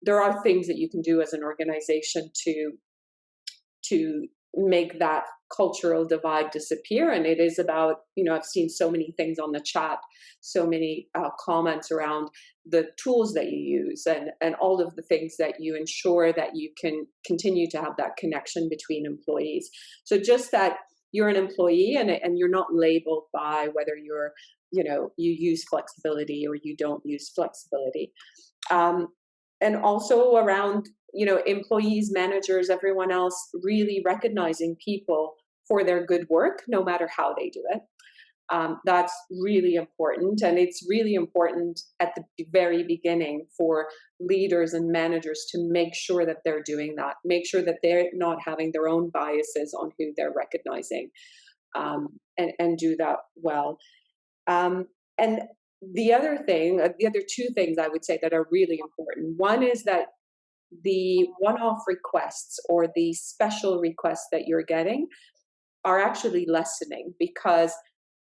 there are things that you can do as an organization to make that cultural divide disappear. And it is about, I've seen so many things on the chat, so many comments around the tools that you use and all of the things that you ensure that you can continue to have that connection between employees. So just that you're an employee and you're not labeled by whether you use flexibility or you don't use flexibility. And also around, employees, managers, everyone else really recognizing people for their good work, no matter how they do it. That's really important. And it's really important at the very beginning for leaders and managers to make sure that they're doing that, make sure that they're not having their own biases on who they're recognizing, and do that well. And the other two things I would say that are really important. One is that the one-off requests or the special requests that you're getting are actually lessening because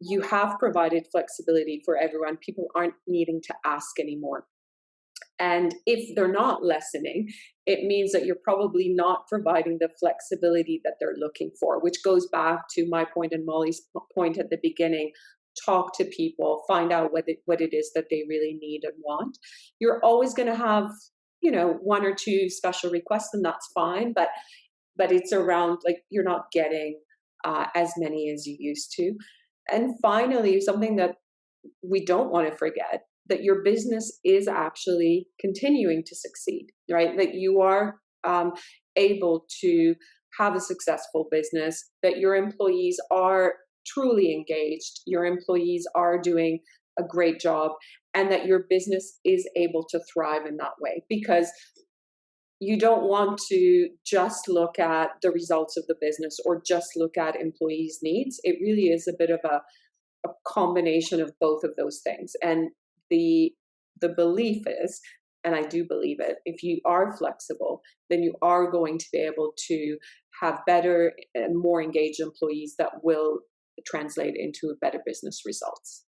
you have provided flexibility for everyone. People aren't needing to ask anymore. And if they're not lessening, it means that you're probably not providing the flexibility that they're looking for, which goes back to my point and Molly's point at the beginning. Talk to people, find out what it is that they really need and want. You're always going to have, one or two special requests, and that's fine. But it's around, like, you're not getting as many as you used to. And finally, something that we don't want to forget, that your business is actually continuing to succeed, right? That you are able to have a successful business, that your employees are truly engaged, your employees are doing a great job, and that your business is able to thrive in that way. Because you don't want to just look at the results of the business or just look at employees' needs. It really is a bit of a combination of both of those things. And the belief is, and I do believe it, if you are flexible, then you are going to be able to have better and more engaged employees that will translate into better business results.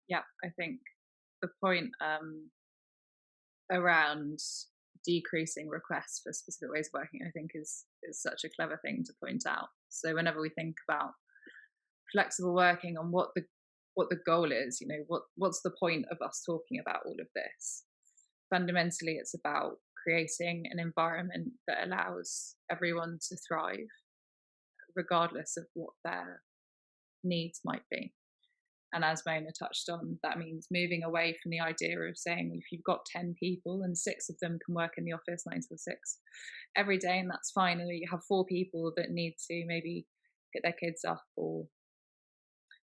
Yeah, I think the point around decreasing requests for specific ways of working, I think is such a clever thing to point out. So whenever we think about flexible working and what the goal is, what's the point of us talking about all of this? Fundamentally, it's about creating an environment that allows everyone to thrive, regardless of what their needs might be. And as Mona touched on, that means moving away from the idea of saying, if you've got 10 people and 6 of them can work in the office 9 till 6 every day, and that's fine, or you have 4 people that need to maybe pick their kids up or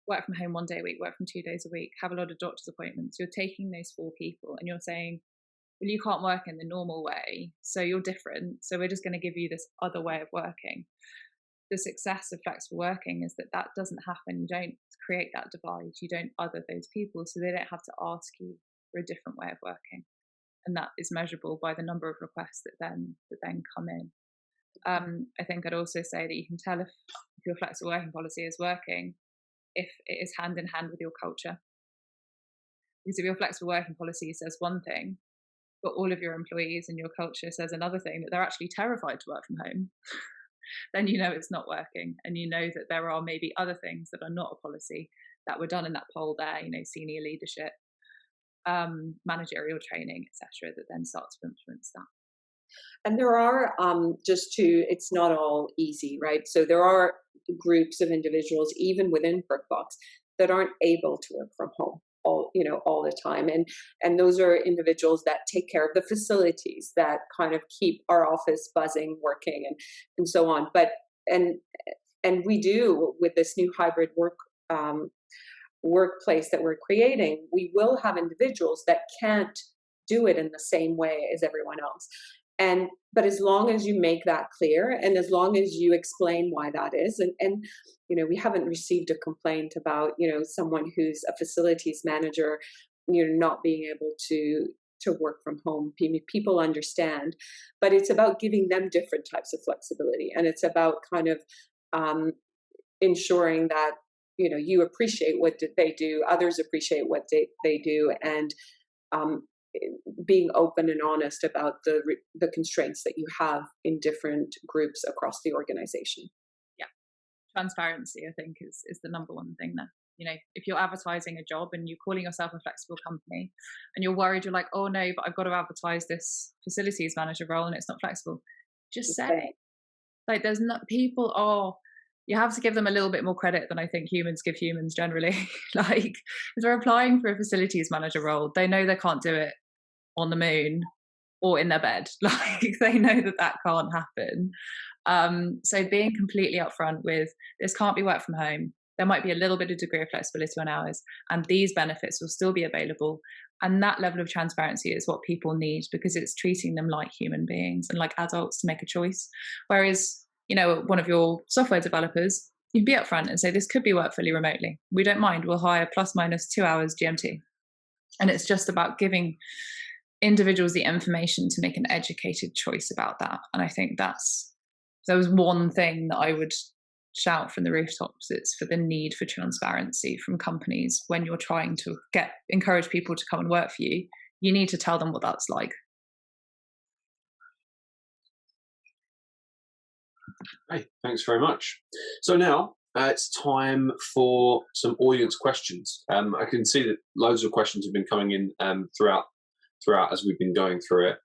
work from home 1 day a week, work from 2 days a week, have a lot of doctor's appointments. You're taking those 4 people and you're saying, well, you can't work in the normal way, so you're different, so we're just going to give you this other way of working. The success of flexible working is that doesn't happen. You don't create that divide. You don't other those people, so they don't have to ask you for a different way of working, and that is measurable by the number of requests that then come in. I think I'd also say that you can tell if your flexible working policy is working if it is hand in hand with your culture. Because if your flexible working policy says one thing, but all of your employees and your culture says another thing, that they're actually terrified to work from home, then it's not working. And that there are maybe other things that are not a policy that were done in that poll there, senior leadership, managerial training, etc., that then starts to influence that. And there are, it's not all easy, right? So there are groups of individuals, even within Perkbox, that aren't able to work from home all the time. And those are individuals that take care of the facilities, that kind of keep our office buzzing, working, and so on. But, and we do, with this new hybrid workplace that we're creating, we will have individuals that can't do it in the same way as everyone else. But as long as you make that clear, and as long as you explain why that is, and we haven't received a complaint about someone who's a facilities manager not being able to work from home. People understand, but it's about giving them different types of flexibility, and it's about kind of ensuring that you appreciate what they do, others appreciate what they do, and being open and honest about the constraints that you have in different groups across the organization. Yeah, transparency, I think, is the number one thing there. If you're advertising a job and you're calling yourself a flexible company and you're worried, you're like, oh no, but I've got to advertise this facilities manager role and it's not flexible. Just say, like, there's not people you have to give them a little bit more credit than I think humans give humans generally. Like, if they're applying for a facilities manager role, they know they can't do it on the moon or in their bed. Like, they know that can't happen. So being completely upfront with, this can't be work from home. There might be a little bit of degree of flexibility on hours, and these benefits will still be available. And that level of transparency is what people need, because it's treating them like human beings and like adults to make a choice. Whereas, one of your software developers, you'd be upfront and say, this could be work fully remotely. We don't mind. We'll hire plus minus 2 hours GMT. And it's just about giving individuals the information to make an educated choice about that. And I think there was one thing that I would shout from the rooftops. It's for the need for transparency from companies. When you're trying to encourage people to come and work for you, you need to tell them what that's like. Hey, thanks very much. So now it's time for some audience questions. I can see that loads of questions have been coming in throughout as we've been going through it.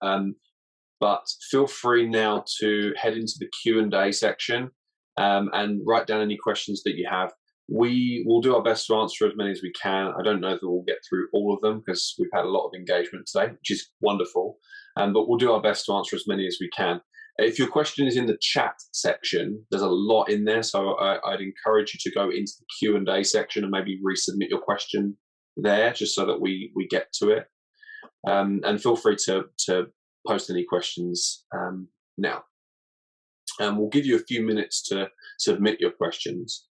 But feel free now to head into the Q&A section and write down any questions that you have. We will do our best to answer as many as we can. I don't know that we'll get through all of them because we've had a lot of engagement today, which is wonderful. But we'll do our best to answer as many as we can. If your question is in the chat section, there's a lot in there, so I'd encourage you to go into the Q&A section and maybe resubmit your question there, just so that we get to it. And feel free to post any questions now. And we'll give you a few minutes to submit your questions.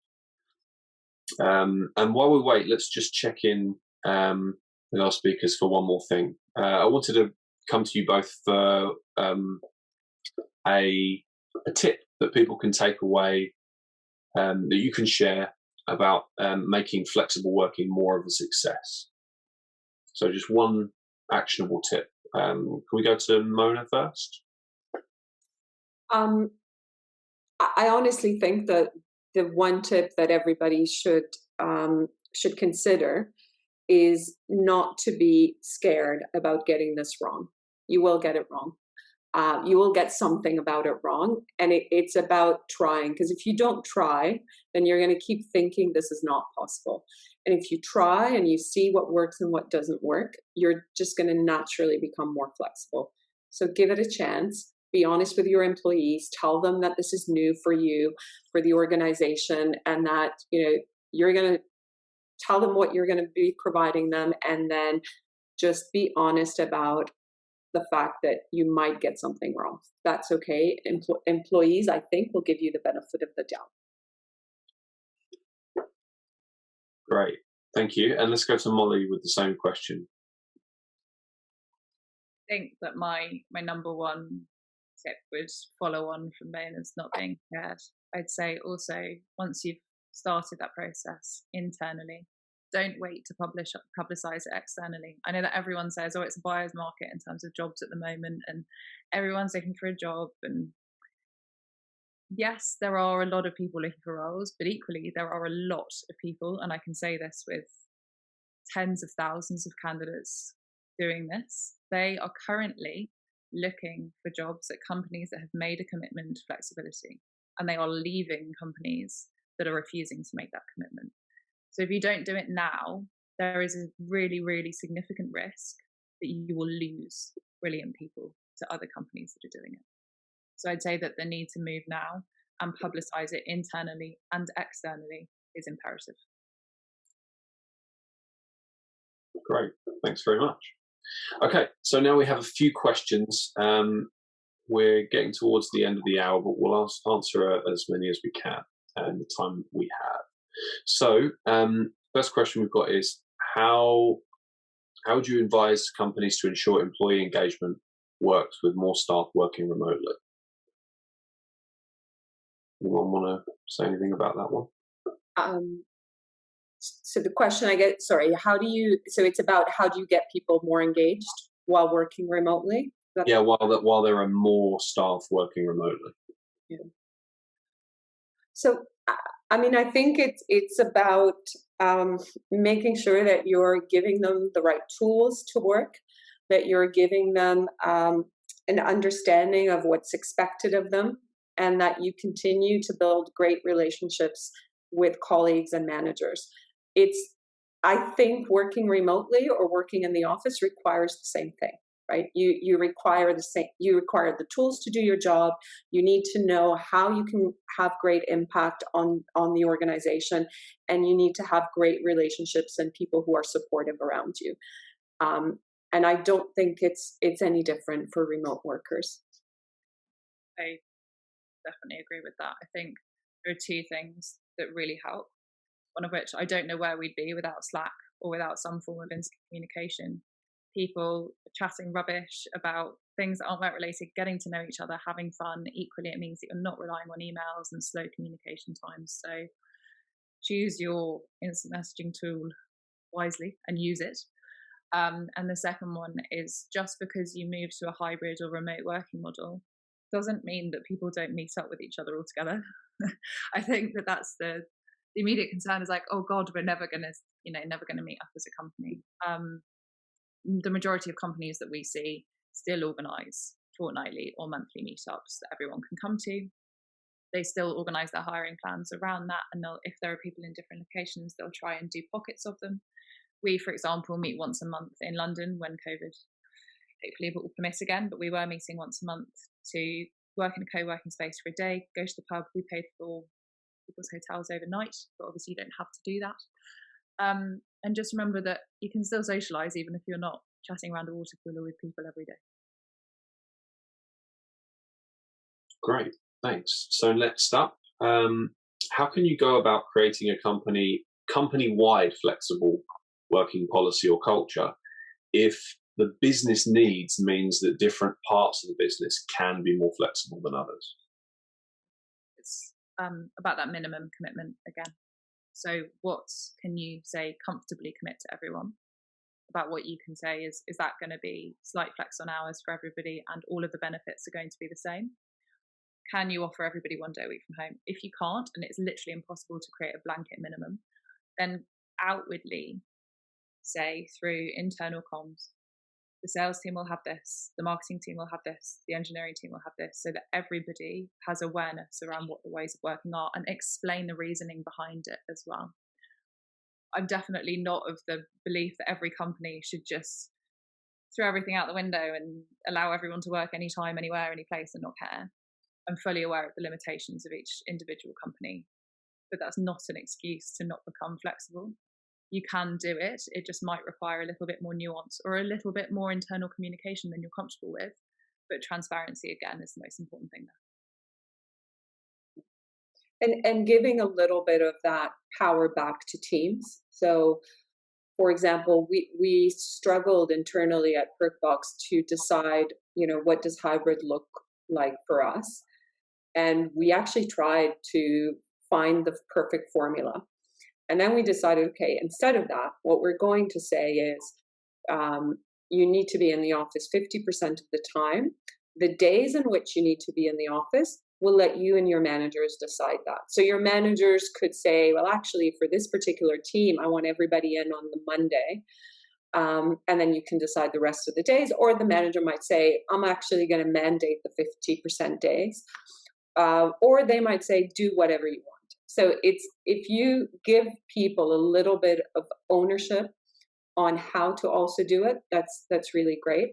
And while we wait, let's just check in with our speakers for one more thing. I wanted to come to you both for a tip that people can take away, that you can share about making flexible working more of a success. So just one actionable tip. Can we go to Mona first? I honestly think that the one tip that everybody should consider is not to be scared about getting this wrong. You will get it wrong. You will get something about it wrong, and it's about trying, because if you don't try, then you're going to keep thinking this is not possible. And if you try and you see what works and what doesn't work, you're just going to naturally become more flexible. So give it a chance. Be honest with your employees. Tell them that this is new for you, for the organization, and that you're going to tell them what you're going to be providing them, and then just be honest about the fact that you might get something wrong. That's okay. Employees, I think, will give you the benefit of the doubt. Great, thank you. And let's go to Molly with the same question. I think that my number one tip would follow on from Mona's not being scared. I'd say also, once you've started that process internally, don't wait to publicize it externally. I know that everyone says, oh, it's a buyer's market in terms of jobs at the moment, and everyone's looking for a job. And yes, there are a lot of people looking for roles, but equally there are a lot of people, and I can say this with tens of thousands of candidates doing this, they are currently looking for jobs at companies that have made a commitment to flexibility, and they are leaving companies that are refusing to make that commitment. So if you don't do it now, there is a really, really significant risk that you will lose brilliant people to other companies that are doing it. So I'd say that the need to move now and publicize it internally and externally is imperative. Great, thanks very much. Okay, so now we have a few questions we're getting towards the end of the hour, but we'll answer as many as we can in the time we have. So, first question we've got is how would you advise companies to ensure employee engagement works with more staff working remotely? Anyone want to say anything about that one? So the question I get, sorry, so it's about how do you get people more engaged while working remotely? Yeah, while there are more staff working remotely. Yeah. So, I mean, I think it's about making sure that you're giving them the right tools to work, that you're giving them an understanding of what's expected of them, and that you continue to build great relationships with colleagues and managers. I think working remotely or working in the office requires the same thing, right? You require the tools to do your job. You need to know how you can have great impact on the organization, and you need to have great relationships and people who are supportive around you. And I don't think it's any different for remote workers. I definitely agree with that. I think there are two things that really help. One of which, I don't know where we'd be without Slack or without some form of instant communication. People chatting rubbish about things that aren't work related, getting to know each other, having fun. Equally, it means that you're not relying on emails and slow communication times. So choose your instant messaging tool wisely and use it. And the second one is, just because you move to a hybrid or remote working model doesn't mean that people don't meet up with each other altogether. I think that's the immediate concern is like, oh God, we're never going to meet up as a company. The majority of companies that we see still organise fortnightly or monthly meetups that everyone can come to. They still organise their hiring plans around that, and if there are people in different locations, they'll try and do pockets of them. We, for example, meet once a month in London when COVID hopefully will permit again, but we were meeting once a month to work in a co-working space for a day, go to the pub. We paid for people's hotels overnight, but obviously you don't have to do that. And just remember that you can still socialise even if you're not chatting around a water cooler with people every day. Great, thanks. So next up, how can you go about creating a company-wide flexible working policy or culture if the business needs means that different parts of the business can be more flexible than others? It's about that minimum commitment again. So what can you say comfortably commit to everyone? About what you can say is that going to be slight flex on hours for everybody and all of the benefits are going to be the same? Can you offer everybody 1 day a week from home? If you can't, and it's literally impossible to create a blanket minimum, then outwardly say through internal comms, the sales team will have this, the marketing team will have this, the engineering team will have this, so that everybody has awareness around what the ways of working are and explain the reasoning behind it as well. I'm definitely not of the belief that every company should just throw everything out the window and allow everyone to work anytime, anywhere, any place and not care. I'm fully aware of the limitations of each individual company, but that's not an excuse to not become flexible. You can do it. It just might require a little bit more nuance or a little bit more internal communication than you're comfortable with. But transparency, again, is the most important thing there. And giving a little bit of that power back to teams. So, for example, we struggled internally at Perkbox to decide, what does hybrid look like for us? And we actually tried to find the perfect formula. And then we decided, okay, instead of that, what we're going to say is you need to be in the office 50% of the time. The days in which you need to be in the office, we'll let you and your managers decide that. So your managers could say, well, actually, for this particular team, I want everybody in on the Monday. And then you can decide the rest of the days. Or the manager might say, I'm actually going to mandate the 50% days. Or they might say, do whatever you want. So if you give people a little bit of ownership on how to also do it, that's really great.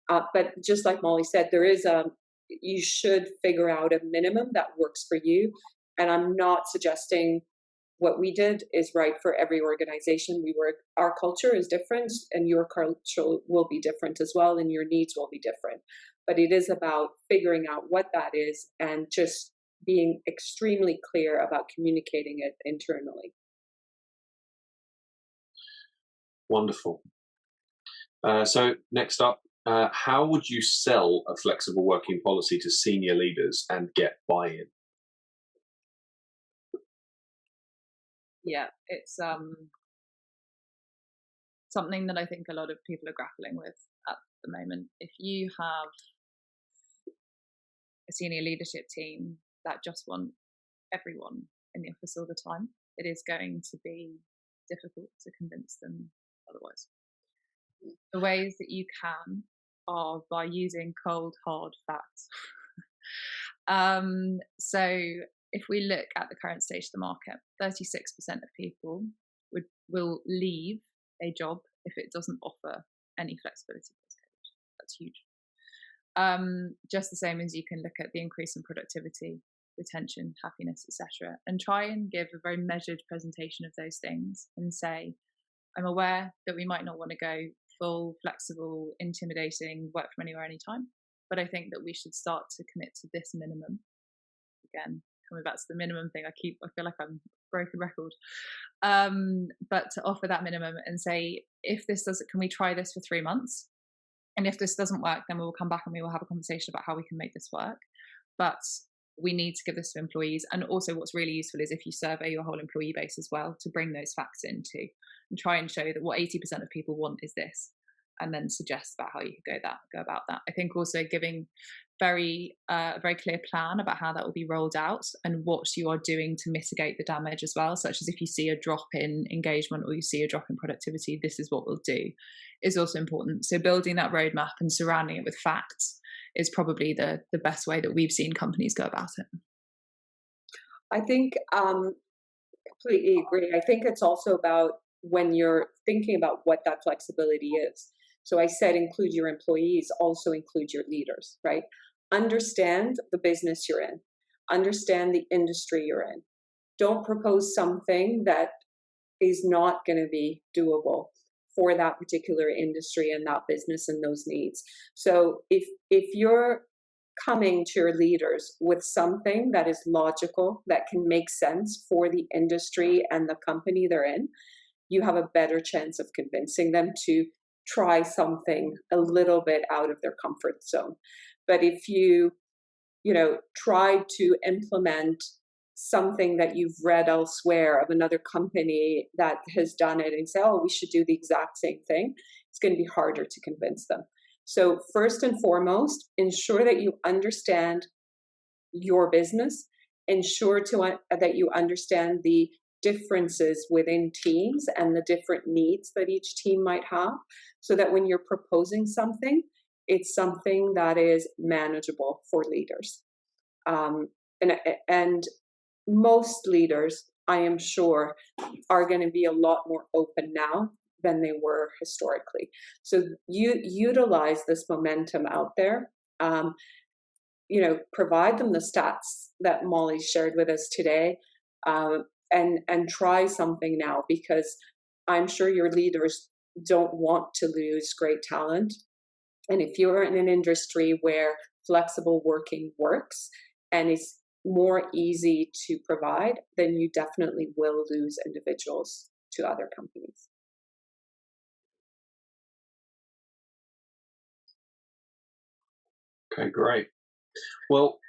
But just like Molly said, you should figure out a minimum that works for you. And I'm not suggesting what we did is right for every organization. Our culture is different, and your culture will be different as well, and your needs will be different. but it is about figuring out what that is and just being extremely clear about communicating it internally. Wonderful. So next up, how would you sell a flexible working policy to senior leaders and get buy-in? Yeah, it's something that I think a lot of people are grappling with at the moment. If you have a senior leadership team that just want everyone in the office all the time, it is going to be difficult to convince them otherwise. The ways that you can are by using cold, hard facts. So if we look at the current stage of the market, 36% of people will leave a job if it doesn't offer any flexibility. That's huge. Just the same as you can look at the increase in productivity, retention, happiness, etc., and try and give a very measured presentation of those things and say, I'm aware that we might not want to go full, flexible, intimidating, work from anywhere, anytime, but I think that we should start to commit to this minimum. Again, coming back to the minimum thing, I feel like I'm broken record. But to offer that minimum and say, if this doesn't, can we try this for 3 months? And if this doesn't work, then we will come back and we will have a conversation about how we can make this work. But we need to give this to employees. And also what's really useful is if you survey your whole employee base as well, to bring those facts in too, and try and show that what 80% of people want is this, and then suggest about how you could go about that. I think also giving a very clear plan about how that will be rolled out and what you are doing to mitigate the damage as well, such as if you see a drop in engagement or you see a drop in productivity, this is what we'll do, is also important. So building that roadmap and surrounding it with facts is probably the best way that we've seen companies go about it. I think completely agree. I think it's also about when you're thinking about what that flexibility is. So I said include your employees, also include your leaders, right? Understand the business you're in. Understand the industry you're in. Don't propose something that is not going to be doable for that particular industry and that business and those needs. So if you're coming to your leaders with something that is logical, that can make sense for the industry and the company they're in, you have a better chance of convincing them to try something a little bit out of their comfort zone. But if you try to implement something that you've read elsewhere of another company that has done it and say, oh, we should do the exact same thing, it's going to be harder to convince them. So first and foremost, ensure that you understand your business, ensure that you understand the differences within teams and the different needs that each team might have, so that when you're proposing something, it's something that is manageable for leaders. And most leaders, I am sure, are going to be a lot more open now than they were historically. So you utilize this momentum out there. Provide them the stats that Molly shared with us today, and try something now, because I'm sure your leaders don't want to lose great talent. And if you're in an industry where flexible working works and is more easy to provide, then you definitely will lose individuals to other companies. Okay, great. Well,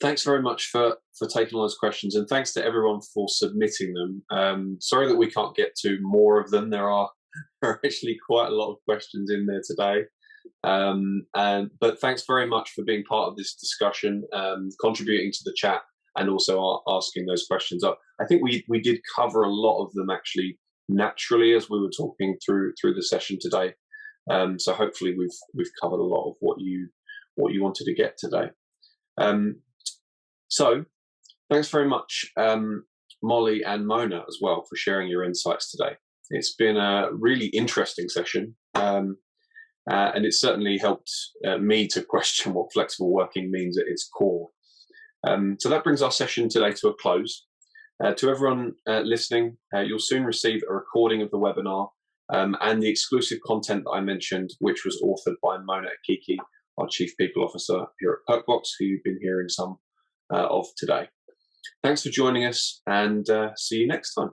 thanks very much for taking all those questions, and thanks to everyone for submitting them. Sorry that we can't get to more of them. There are actually quite a lot of questions in there today. But thanks very much for being part of this discussion, contributing to the chat, and also asking those questions up. I think we did cover a lot of them actually naturally as we were talking through the session today. So hopefully we've covered a lot of what you wanted to get today. So thanks very much, Molly and Mona as well, for sharing your insights today. It's been a really interesting session, and it certainly helped me to question what flexible working means at its core. So that brings our session today to a close. To everyone listening, you'll soon receive a recording of the webinar and the exclusive content that I mentioned, which was authored by Mona Akiki, our Chief People Officer here at Perkbox, who you've been hearing some of today. Thanks for joining us, and see you next time.